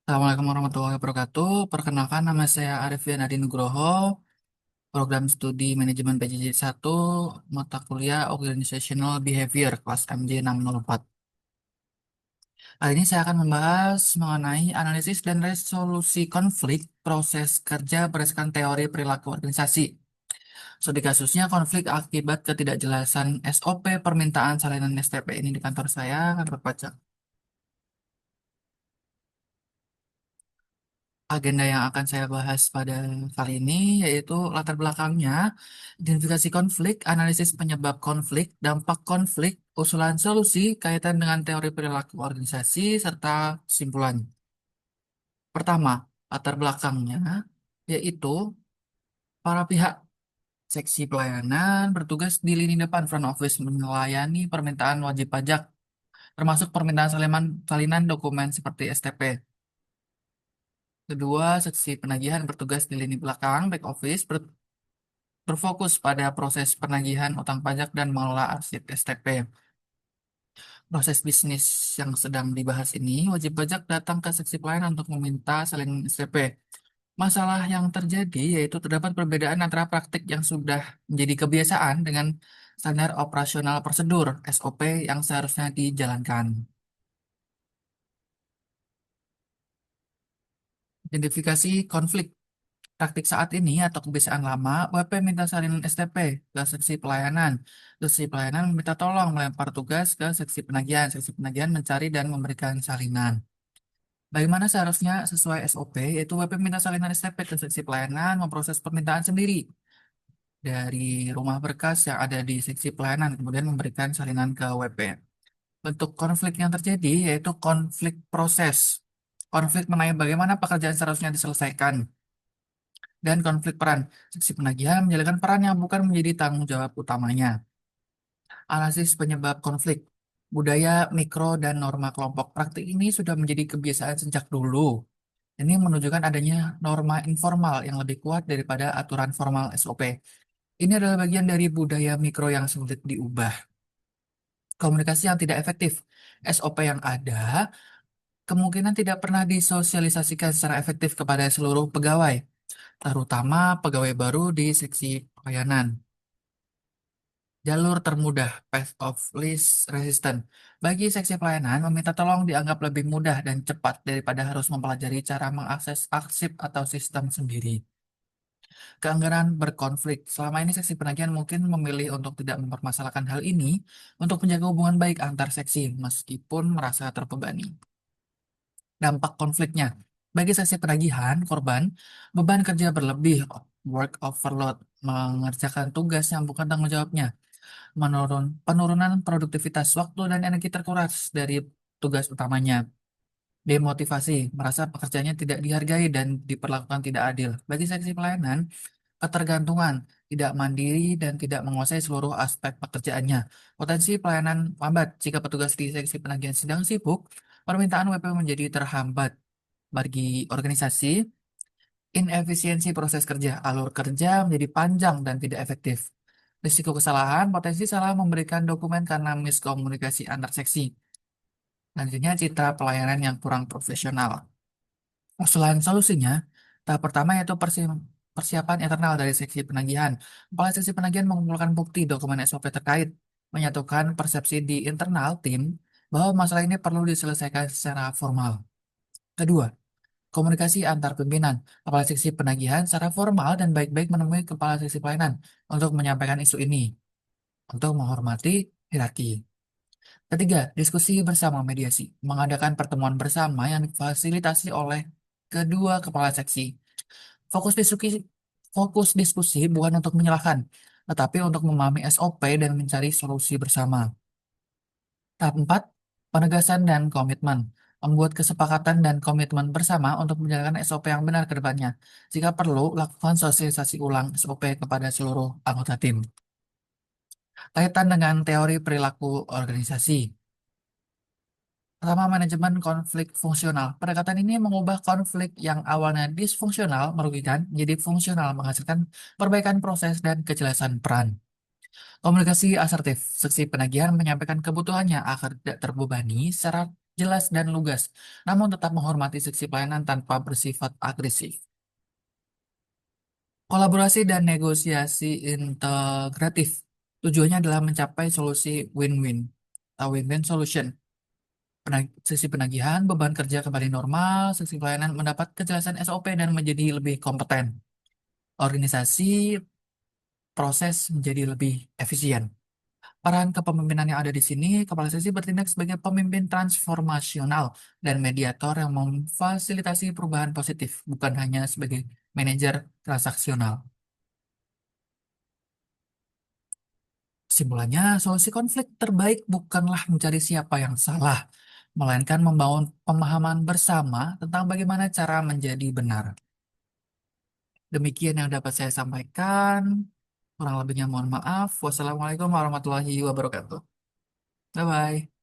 Assalamualaikum warahmatullahi wabarakatuh. Perkenalkan nama saya Arifin Adi Nugroho, program studi manajemen PJJ 1, mata kuliah Organizational Behavior, kelas MJ 604. Kali ini saya akan membahas mengenai analisis dan resolusi konflik proses kerja berdasarkan teori perilaku organisasi. Studi kasusnya konflik akibat ketidakjelasan SOP permintaan salinan STP ini di kantor saya, kantor pajak. Agenda yang akan saya bahas pada kali ini yaitu latar belakangnya, identifikasi konflik, analisis penyebab konflik, dampak konflik, usulan solusi, kaitan dengan teori perilaku organisasi, serta kesimpulan. Pertama, latar belakangnya yaitu para pihak seksi pelayanan bertugas di lini depan front office melayani permintaan wajib pajak, termasuk permintaan salinan dokumen seperti STP. Kedua, seksi penagihan bertugas di lini belakang, back office, berfokus pada proses penagihan utang pajak dan mengelola arsip STP. Proses bisnis yang sedang dibahas ini, wajib pajak datang ke seksi pelayanan untuk meminta salinan STP. Masalah yang terjadi yaitu terdapat perbedaan antara praktik yang sudah menjadi kebiasaan dengan standar operasional prosedur SOP yang seharusnya dijalankan. Identifikasi konflik praktik saat ini atau kebiasaan lama, WP minta salinan STP ke seksi pelayanan. Seksi pelayanan meminta tolong melempar tugas ke seksi penagihan. Seksi penagihan mencari dan memberikan salinan. Bagaimana seharusnya sesuai SOP, yaitu WP minta salinan STP ke seksi pelayanan, memproses permintaan sendiri dari rumah berkas yang ada di seksi pelayanan, kemudian memberikan salinan ke WP. Bentuk konflik yang terjadi yaitu konflik proses. Konflik mengenai bagaimana pekerjaan seharusnya diselesaikan dan konflik peran. Seksi penagihan menjalankan peran yang bukan menjadi tanggung jawab utamanya. Analisis penyebab konflik. Budaya mikro dan norma kelompok praktik ini sudah menjadi kebiasaan sejak dulu. Ini menunjukkan adanya norma informal yang lebih kuat daripada aturan formal SOP. Ini adalah bagian dari budaya mikro yang sulit diubah. Komunikasi yang tidak efektif. SOP yang ada kemungkinan tidak pernah disosialisasikan secara efektif kepada seluruh pegawai, terutama pegawai baru di seksi pelayanan. Jalur termudah, path of least resistance. Bagi seksi pelayanan, meminta tolong dianggap lebih mudah dan cepat daripada harus mempelajari cara mengakses arsip atau sistem sendiri. Keanggaran berkonflik. Selama ini seksi penagihan mungkin memilih untuk tidak mempermasalahkan hal ini untuk menjaga hubungan baik antar seksi, meskipun merasa terbebani. Dampak konfliknya. Bagi seksi penagihan, korban, beban kerja berlebih, work overload, mengerjakan tugas yang bukan tanggung jawabnya, penurunan produktivitas waktu dan energi terkuras dari tugas utamanya. Demotivasi, merasa pekerjaannya tidak dihargai dan diperlakukan tidak adil. Bagi seksi pelayanan, ketergantungan, tidak mandiri dan tidak menguasai seluruh aspek pekerjaannya. Potensi pelayanan lambat jika petugas di seksi penagihan sedang sibuk, permintaan WP menjadi terhambat. Bagi organisasi, inefisiensi proses kerja, alur kerja menjadi panjang dan tidak efektif. Risiko kesalahan, potensi salah memberikan dokumen karena miskomunikasi antar seksi. Selanjutnya, citra pelayanan yang kurang profesional. Usulan solusinya, tahap pertama yaitu persiapan internal dari seksi penagihan. Kepala seksi penagihan mengumpulkan bukti dokumen SOP terkait, menyatukan persepsi di internal tim bahwa masalah ini perlu diselesaikan secara formal. Kedua, komunikasi antar pimpinan. Kepala seksi penagihan secara formal dan baik-baik menemui kepala seksi pelayanan untuk menyampaikan isu ini, untuk menghormati hierarki. Ketiga, diskusi bersama mediasi. Mengadakan pertemuan bersama yang difasilitasi oleh kedua kepala seksi. Fokus diskusi, fokus diskusi bukan untuk menyalahkan, tetapi untuk memahami SOP dan mencari solusi bersama. Tahap 4, penegasan dan komitmen. Membuat kesepakatan dan komitmen bersama untuk menjalankan SOP yang benar ke depannya. Jika perlu, lakukan sosialisasi ulang SOP kepada seluruh anggota tim. Kaitan dengan teori perilaku organisasi. Pertama, manajemen konflik fungsional. Pendekatan ini mengubah konflik yang awalnya disfungsional, merugikan, menjadi fungsional, menghasilkan perbaikan proses dan kejelasan peran. Komunikasi asertif. Seksi penagihan menyampaikan kebutuhannya agar tidak terbebani secara jelas dan lugas, namun tetap menghormati seksi pelayanan tanpa bersifat agresif. Kolaborasi dan negosiasi integratif tujuannya adalah mencapai solusi win-win atau win-win solution. Sisi penagihan, beban kerja kembali normal, sisi pelayanan mendapat kejelasan SOP dan menjadi lebih kompeten. Organisasi proses menjadi lebih efisien. Peran kepemimpinan yang ada di sini, kepala sesi bertindak sebagai pemimpin transformasional dan mediator yang memfasilitasi perubahan positif, bukan hanya sebagai manajer transaksional. Kesimpulannya, solusi konflik terbaik bukanlah mencari siapa yang salah, melainkan membangun pemahaman bersama tentang bagaimana cara menjadi benar. Demikian yang dapat saya sampaikan. Kurang lebihnya mohon maaf. Wassalamualaikum warahmatullahi wabarakatuh. Bye-bye.